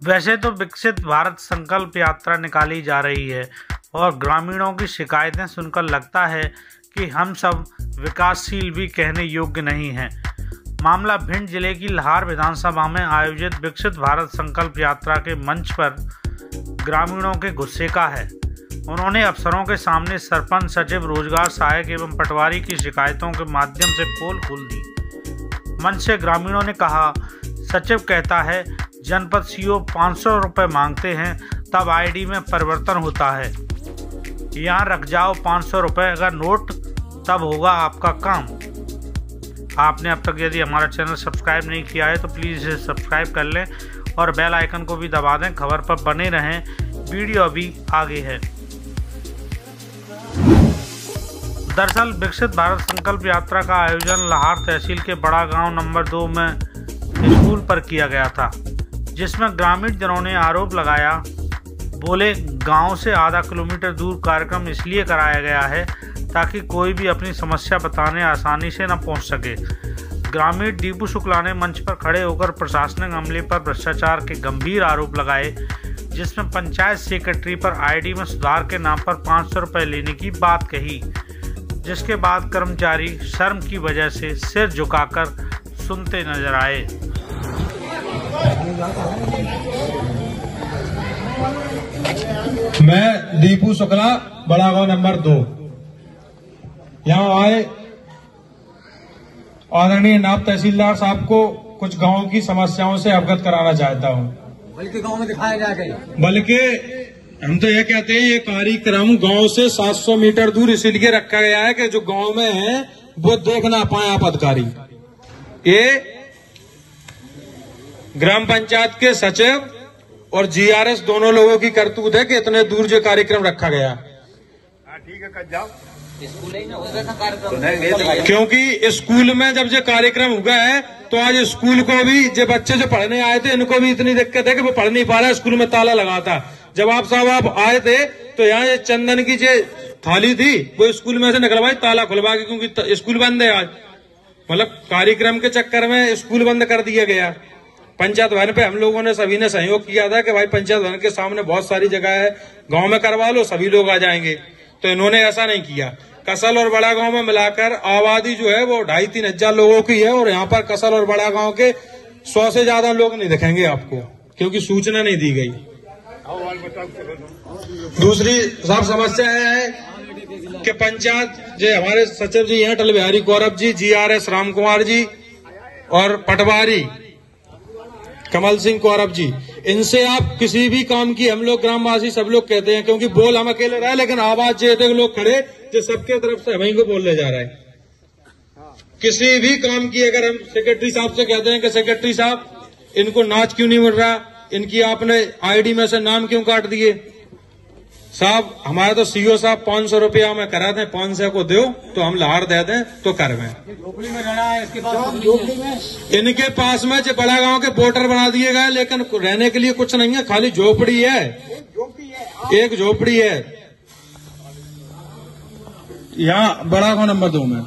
वैसे तो विकसित भारत संकल्प यात्रा निकाली जा रही है और ग्रामीणों की शिकायतें सुनकर लगता है कि हम सब विकासशील भी कहने योग्य नहीं हैं। मामला भिंड जिले की लाहार विधानसभा में आयोजित विकसित भारत संकल्प यात्रा के मंच पर ग्रामीणों के गुस्से का है। उन्होंने अफसरों के सामने सरपंच, सचिव, रोजगार सहायक एवं पटवारी की शिकायतों के माध्यम से पोल खोल दी। मंच से ग्रामीणों ने कहा, सचिव कहता है जनपद सीओ 500 रुपये मांगते हैं तब आईडी में परिवर्तन होता है। यहाँ रख जाओ 500 रुपये, अगर नोट तब होगा आपका काम। आपने अब तक यदि हमारा चैनल सब्सक्राइब नहीं किया है तो प्लीज़ इसे सब्सक्राइब कर लें और बेल आइकन को भी दबा दें। खबर पर बने रहें, वीडियो अभी आगे है। दरअसल विकसित भारत संकल्प यात्रा का आयोजन लाहार तहसील के बड़ा गांव नंबर 2 में स्कूल पर किया गया था, जिसमें ग्रामीण जनों ने आरोप लगाया। बोले, गांव से आधा किलोमीटर दूर कार्यक्रम इसलिए कराया गया है ताकि कोई भी अपनी समस्या बताने आसानी से न पहुंच सके। ग्रामीण दीपू शुक्ला ने मंच पर खड़े होकर प्रशासनिक अमले पर भ्रष्टाचार के गंभीर आरोप लगाए, जिसमें पंचायत सेक्रेटरी पर आईडी में सुधार के नाम पर 500 रुपये लेने की बात कही, जिसके बाद कर्मचारी शर्म की वजह से सिर झुकाकर सुनते नजर आए। मैं दीपू शुक्ला, बड़ा गांव नंबर 2, यहाँ आए आदरणीय नायब तहसीलदार साहब को कुछ गांव की समस्याओं से अवगत कराना चाहता हूँ। बल्कि गांव में दिखाया जाए, बल्कि हम तो ये कहते हैं ये कार्यक्रम गांव से 700 मीटर दूर इसलिए रखा गया है कि जो गांव में है वो देख ना पाए आप अधिकारी। ये ग्राम पंचायत के सचिव और जीआरएस दोनों लोगों की करतूत है कि इतने दूर जो कार्यक्रम रखा गया। ठीक है, कर जाओ स्कूल ही ना क्योंकि स्कूल में जब जो कार्यक्रम हुआ है तो आज स्कूल को भी जो बच्चे जो पढ़ने आए थे इनको भी इतनी दिक्कत है कि वो पढ़ नहीं पा रहा है। स्कूल में ताला लगा था। जब आप साहब आप आए थे तो यहाँ ये चंदन की जो थाली थी वो स्कूल में से निकलवाई, ताला खुलवा के, क्योंकि स्कूल बंद है आज। मतलब कार्यक्रम के चक्कर में स्कूल बंद कर दिया गया। पंचायत भवन पे हम लोगों ने सभी ने सहयोग किया था कि भाई पंचायत भवन के सामने बहुत सारी जगह है, गांव में करवा लो, सभी लोग आ जाएंगे। तो इन्होंने ऐसा नहीं किया। कसल और बड़ा गांव में मिलाकर आबादी जो है वो 2,500-3 हजार लोगों की है और यहाँ पर कसल और बड़ा गांव के 100 से ज्यादा लोग नहीं दिखेंगे आपको, क्योंकि सूचना नहीं दी गई। दूसरी साहब समस्या है कि पंचायत जो हमारे सचिव जी हैं अटल बिहारी गौरव जी, जीआरएस राम कुमार जी और पटवारी कमल सिंह गौरव जी, इनसे आप किसी भी काम की हम लोग ग्रामवासी सब लोग कहते हैं, क्योंकि बोल हम अकेले रहे लेकिन आवाज जो लोग खड़े जो सबके तरफ से हमें को बोलने जा रहा है। किसी भी काम की अगर हम सेक्रेटरी साहब से कहते हैं कि सेक्रेटरी साहब इनको नाच क्यों नहीं मिल रहा, इनकी आपने आईडी में से नाम क्यों काट दिए, साहब हमारे तो सीओ साहब 500 रुपया में करा दें, 500 को दो तो हम लाहौर दे दें तो कर में। इनके पास में जो बड़ा गांव के वोटर बना दिए गए लेकिन रहने के लिए कुछ नहीं है, खाली झोपड़ी है, एक झोपड़ी है यहाँ बड़ा गांव नंबर 2 में।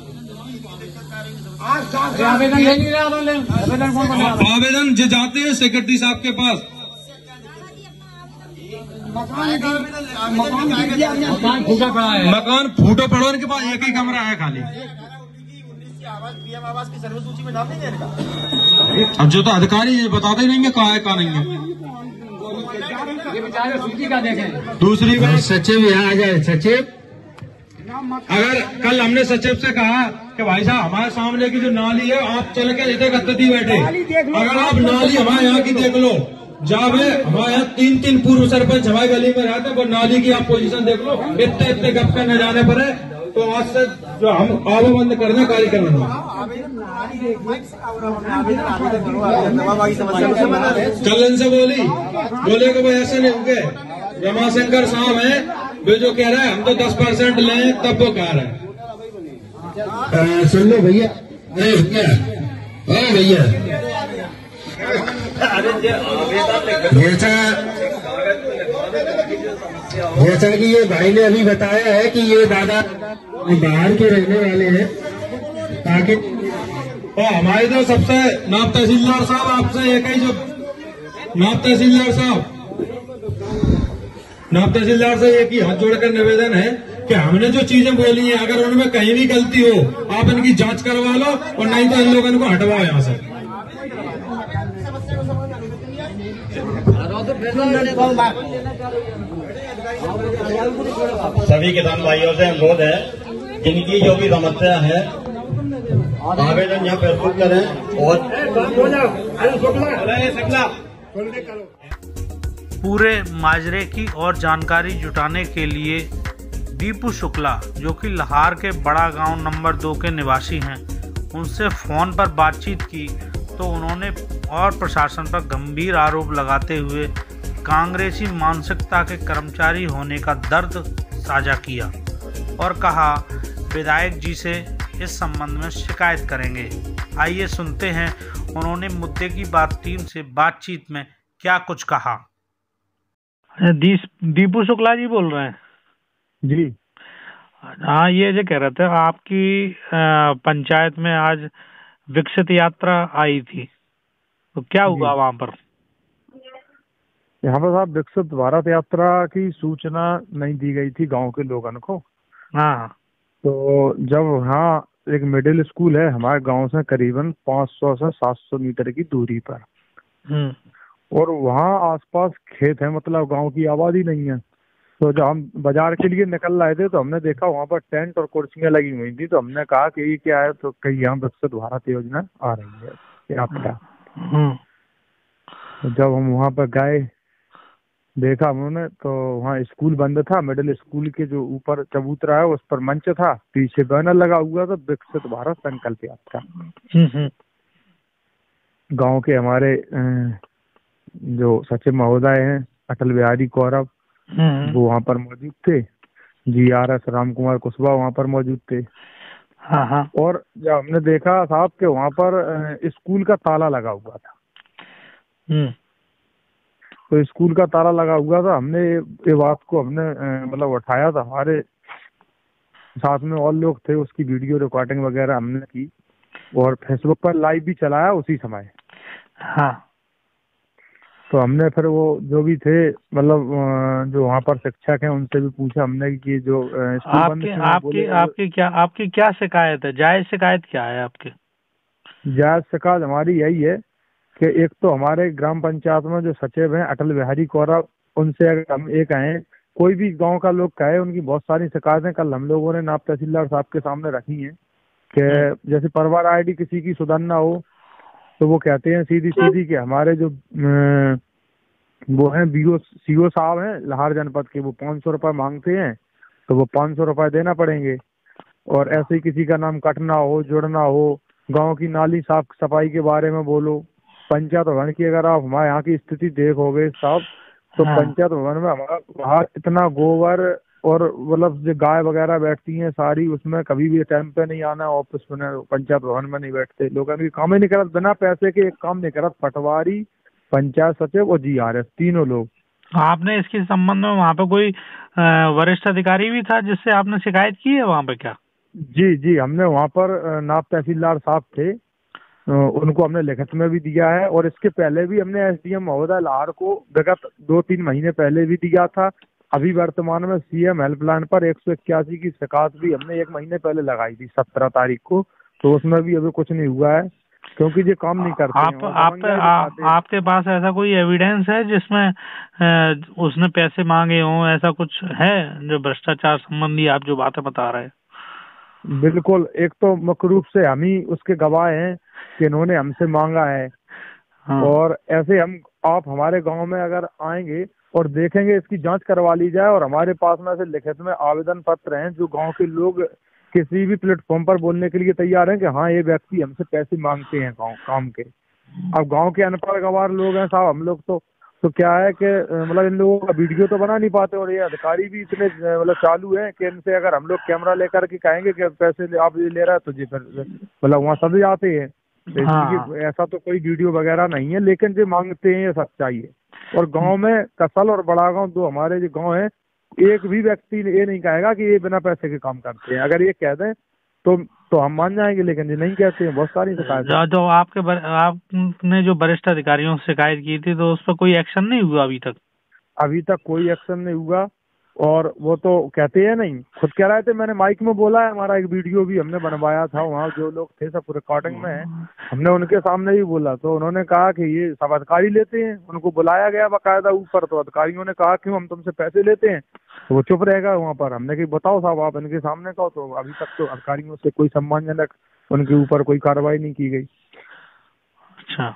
आवेदन जो जाते हैं सेक्रेटरी साहब के पास, मकान फूटा पड़ा है, मकान फूटो पड़ो, इनके पास एक ही कमरा है खाली। आवास की सर्वे सूची में नाम नहीं है इनका। अब जो तो अधिकारी बताते ही नहीं है कहाँ है कहाँ नहीं है। ये बेचारे सूची का देखें। दूसरी बात, सचिव यहाँ आ जाए। सचिव, अगर कल हमने सचिव से कहा कि भाई साहब हमारे सामने की जो नाली है आप चल के इधर गद्दी बैठे, अगर आप नाली हमारे यहाँ की देख लो, जब हमारे यहाँ 3 पूर्व सरपंच हमारी गली में रहते हैं, वो नाली की आप पोजीशन देख लो, इतने गप का न जाने पर है। तो आज से जो हम आवा बंद करना कार्यक्रम कल से बोले कि भाई ऐसा नहीं होंगे। रमाशंकर साहब है वे जो कह रहे हैं हम तो 10% लें, तब वो कह रहे हैं। सुन लो भैया, भैया जैसा कि ये भाई ने अभी बताया है कि ये दादा बाहर के रहने वाले हैं, ताकि हमारे तो सबसे नायब तहसीलदार साहब आपसे एक ही जो नायब तहसीलदार से एक ही हाथ जोड़कर निवेदन है कि हमने जो चीजें बोली हैं अगर उनमें कहीं भी गलती हो आप इनकी जांच करवा लो और नहीं तो इन लोगों को हटवाओ यहाँ से। सभी किसान भाइयों से अनुरोध है, इनकी जो भी समस्या है आवेदन यहाँ प्रस्तुत करें और पूरे माजरे की और जानकारी जुटाने के लिए दीपू शुक्ला, जो कि लाहौर के बड़ा गांव नंबर 2 के निवासी हैं, उनसे फ़ोन पर बातचीत की तो उन्होंने और प्रशासन पर गंभीर आरोप लगाते हुए कांग्रेसी मानसिकता के कर्मचारी होने का दर्द साझा किया और कहा विधायक जी से इस संबंध में शिकायत करेंगे। आइए सुनते हैं उन्होंने मुद्दे की टीम से बातचीत में क्या कुछ कहा। दीपू शुक्ला जी बोल रहे हैं जी। हाँ, ये जो कह रहे थे आपकी पंचायत में आज विकसित यात्रा आई थी, तो क्या हुआ वहाँ पर? यहाँ पर साहब विकसित भारत यात्रा की सूचना नहीं दी गई थी गांव के लोगों को। हाँ, तो जब यहाँ एक मिडिल स्कूल है हमारे गांव से करीबन 500 से 700 मीटर की दूरी पर, और वहाँ आसपास खेत है, मतलब गांव की आबादी नहीं है। तो जब हम बाजार के लिए निकल रहे थे तो हमने देखा वहाँ पर टेंट और कुर्सियां लगी हुई थी। तो हमने कहा कि ये क्या है, तो कहीं यहाँ विकसित भारत योजना आ रही है यात्रा। तो जब हम वहाँ पर गए देखा उन्होंने, तो वहाँ स्कूल बंद था। मिडिल स्कूल के जो ऊपर चबूतरा है उस पर मंच था, पीछे बैनर लगा हुआ था विकसित भारत संकल्प यात्रा। गांव के हमारे जो सचिव महोदय हैं अटल बिहारी गौरव, वो वहाँ पर मौजूद थे। GRS राम कुमार कुशवाहा वहाँ पर मौजूद थे। हाँ। और जब हमने देखा साहब कि वहाँ पर स्कूल का ताला लगा हुआ था, तो स्कूल का ताला लगा हुआ था। हमने ये बात को हमने मतलब उठाया था, हमारे साथ में और लोग थे, उसकी वीडियो रिकॉर्डिंग वगैरह हमने की और फेसबुक पर लाइव भी चलाया उसी समय। हाँ। तो हमने फिर वो जो भी थे मतलब जो वहाँ पर शिक्षक हैं उनसे भी पूछा हमने कि जो आपकी क्या शिकायत है, जायज शिकायत क्या है आपकी? जायज शिकायत हमारी यही है कि एक तो हमारे ग्राम पंचायत में जो सचिव हैं अटल बिहारी गौरव, उनसे अगर हम ये कहें, कोई भी गांव का लोग कहे, उनकी बहुत सारी शिकायतें कल हम लोगों ने नायब तहसीलदार साहब के सामने रखी हैं कि जैसे परिवार ID किसी की सुधरना हो तो वो कहते हैं सीधी कि हमारे जो वो हैं CO साहब हैं लाहौर जनपद के, वो 500 रुपये मांगते हैं, तो वो 500 रुपये देना पड़ेंगे। और ऐसे ही किसी का नाम कटना हो, जुड़ना हो, गांव की नाली साफ सफाई के बारे में बोलो, पंचायत भवन की अगर आप हमारे यहाँ की स्थिति देखोगे साहब, तो पंचायत भवन में हमारा वहाँ इतना गोबर और मतलब जो गाय वगैरह बैठती हैं सारी, उसमें कभी भी टाइम पे नहीं आना, ऑफिस में पंचायत भवन में नहीं बैठते, लोगों की काम ही नहीं करत, बिना पैसे के एक काम नहीं करत। पटवारी, पंचायत सचिव और GRS तीनों लोग। आपने इसके संबंध में वहाँ पे कोई वरिष्ठ अधिकारी भी था जिससे आपने शिकायत की है वहाँ पे क्या? जी, हमने वहाँ पर नायब तहसीलदार साहब थे, उनको हमने लिखित में भी दिया है, और इसके पहले भी हमने SDM महोदय लाहौर को विगत 2-3 महीने पहले भी दिया था। अभी वर्तमान में CM हेल्पलाइन पर 181 की शिकायत भी हमने 1 महीने पहले लगाई थी 17 तारीख को, तो उसमें भी अभी कुछ नहीं हुआ है क्योंकि ये काम नहीं करते। आपके पास ऐसा कोई एविडेंस है जिसमें उसने पैसे मांगे हों, ऐसा कुछ है जो भ्रष्टाचार संबंधी आप जो बातें बता रहे हैं? बिल्कुल, एक तो मुख्य रूप से हम ही उसके गवाह हैं कि इन्होंने हमसे मांगा है। और ऐसे आप हमारे गांव में अगर आएंगे और देखेंगे, इसकी जांच करवा ली जाए, और हमारे पास में ऐसे लिखित में आवेदन पत्र हैं जो गांव के लोग किसी भी प्लेटफॉर्म पर बोलने के लिए तैयार हैं कि हाँ ये व्यक्ति हमसे पैसे मांगते हैं गांव काम के। अब गांव के अनपढ़ गवार लोग हैं साहब हम लोग, तो क्या है कि मतलब इन लोगों का वीडियो तो बना नहीं पाते, और ये अधिकारी भी इतने मतलब चालू हैं कि इनसे अगर हम लोग कैमरा लेकर के कहेंगे कि पैसे आप ये ले रहा है, तो जी फिर मतलब वहाँ सभी आते हैं। ऐसा तो कोई वीडियो वगैरह नहीं है, लेकिन जो मांगते हैं ये सच्चाई है। और गांव में कसल और बड़ा गांव दो हमारे जो गांव है, एक भी व्यक्ति ये नहीं कहेगा कि ये बिना पैसे के काम करते हैं। अगर ये कह दें तो हम मान जाएंगे, लेकिन ये नहीं कहते हैं। बहुत सारी शिकायत। जो आपने जो वरिष्ठ अधिकारियों से शिकायत की थी तो उस पर कोई एक्शन नहीं हुआ अभी तक? अभी तक कोई एक्शन नहीं हुआ, और वो तो कहते हैं नहीं, खुद कह रहे थे। मैंने माइक में बोला है, हमारा एक वीडियो भी हमने बनवाया था, वहाँ जो लोग थे सब रिकॉर्डिंग में है, हमने उनके सामने ही बोला। तो उन्होंने कहा कि ये सब अधिकारी लेते हैं। उनको बुलाया गया बाकायदा ऊपर, तो अधिकारियों ने कहा क्यों हम तुमसे पैसे लेते हैं, तो वो चुप रहेगा वहाँ पर। हमने कहा बताओ साहब आप इनके सामने कहो। तो अभी तक तो अधिकारियों से कोई सम्मानजनक उनके ऊपर कोई कार्रवाई नहीं की गई। अच्छा,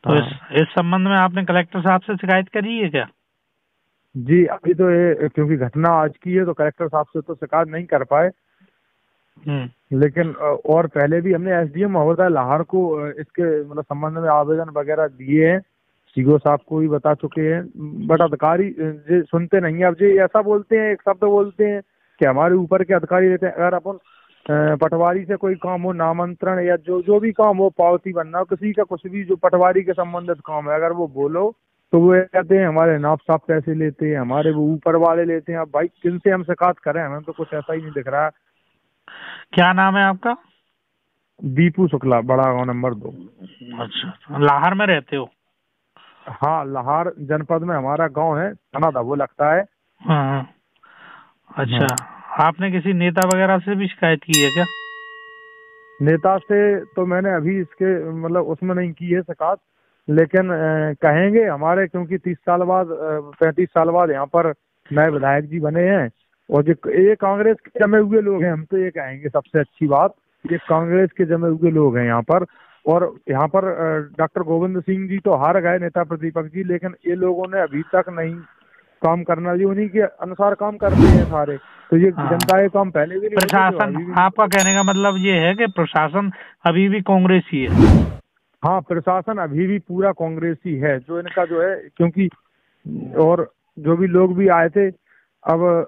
तो इस संबंध में आपने कलेक्टर साहब से शिकायत करी है क्या? जी अभी तो ये क्योंकि घटना आज की है तो कलेक्टर साहब से तो शिकायत नहीं कर पाए, लेकिन और पहले भी हमने एसडीएम महोदय लाहौर को इसके मतलब संबंध में आवेदन वगैरह दिए हैं, सीओ साहब को भी बता चुके हैं, बट अधिकारी सुनते नहीं है। अब जी ऐसा बोलते हैं, एक शब्द बोलते हैं कि हमारे ऊपर के अधिकारी रहते हैं। अगर अपन पटवारी से कोई काम हो, नामांतरण या जो भी काम हो, पावती बनना हो, किसी का कुछ भी जो पटवारी के संबंधित काम है, अगर वो बोलो तो वो कहते हैं हमारे नाप साफ पैसे लेते हैं, हमारे वो ऊपर वाले लेते हैं। अब भाई किन से हम शिकायत करें, हमें तो कुछ ऐसा ही नहीं दिख रहा। क्या नाम है आपका? दीपू शुक्ला, बड़ा गाँव नंबर 2। अच्छा, लाहौर में रहते हो? हाँ, लाहौर जनपद में हमारा गांव है, थाना दबो लगता है। हाँ। अच्छा, आपने किसी नेता वगैरह से भी शिकायत की है क्या? नेता से तो मैंने अभी इसके मतलब उसमें नहीं की है शिकायत, लेकिन कहेंगे हमारे, क्योंकि 30 साल बाद 35 साल बाद यहाँ पर नए विधायक जी बने हैं, और जो ये कांग्रेस के जमे हुए लोग हैं, हम तो ये कहेंगे सबसे अच्छी बात, ये कांग्रेस के जमे हुए लोग हैं यहाँ पर। और यहाँ पर डॉक्टर गोविंद सिंह जी तो हार गए, नेता प्रतिपक्ष जी, लेकिन ये लोगों ने अभी तक नहीं काम करना, ये उन्हीं के अनुसार काम करते हैं सारे। तो ये जनता के काम पहले भी नहीं। प्रशासन, आपका कहने का मतलब ये है कि प्रशासन अभी भी कांग्रेसी है? हाँ, प्रशासन अभी भी पूरा कांग्रेसी है, जो इनका जो है, क्योंकि और जो भी लोग भी आए थे, अब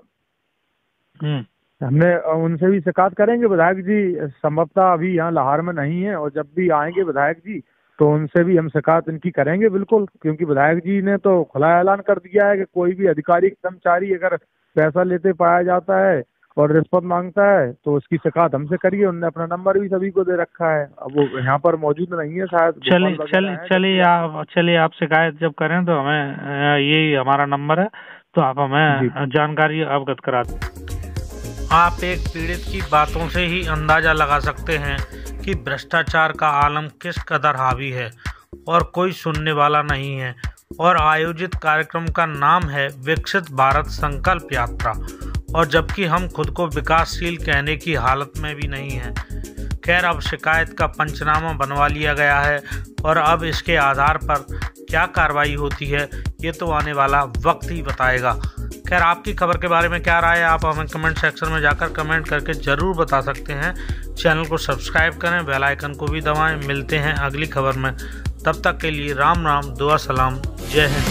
हमने उनसे भी शिकायत करेंगे। विधायक जी संभवतः अभी यहाँ लाहौर में नहीं है, और जब भी आएंगे विधायक जी तो उनसे भी हम शिकायत इनकी करेंगे बिल्कुल, क्योंकि विधायक जी ने तो खुला ऐलान कर दिया है कि कोई भी अधिकारी कर्मचारी अगर पैसा लेते पाया जाता है और रिश्वत मांगता है तो उसकी शिकायत हमसे करिए। उन्होंने अपना नंबर भी सभी को दे रखा है, अब वो यहाँ पर मौजूद नहीं है शायद। चलिए आप शिकायत जब करें तो हमें, यही हमारा नंबर है, तो आप हमें जानकारी अवगत करा दें। आप एक पीड़ित की बातों से ही अंदाजा लगा सकते हैं कि भ्रष्टाचार का आलम किस कदर हावी है और कोई सुनने वाला नहीं है। और आयोजित कार्यक्रम का नाम है विकसित भारत संकल्प यात्रा, और जबकि हम खुद को विकासशील कहने की हालत में भी नहीं हैं। खैर, अब शिकायत का पंचनामा बनवा लिया गया है, और अब इसके आधार पर क्या कार्रवाई होती है ये तो आने वाला वक्त ही बताएगा। खैर, आपकी खबर के बारे में क्या राय है, आप हमें कमेंट सेक्शन में जाकर कमेंट करके ज़रूर बता सकते हैं। चैनल को सब्सक्राइब करें, बेल आइकन को भी दबाएं। मिलते हैं अगली खबर में, तब तक के लिए राम राम, दुआ सलाम, जय हिंद।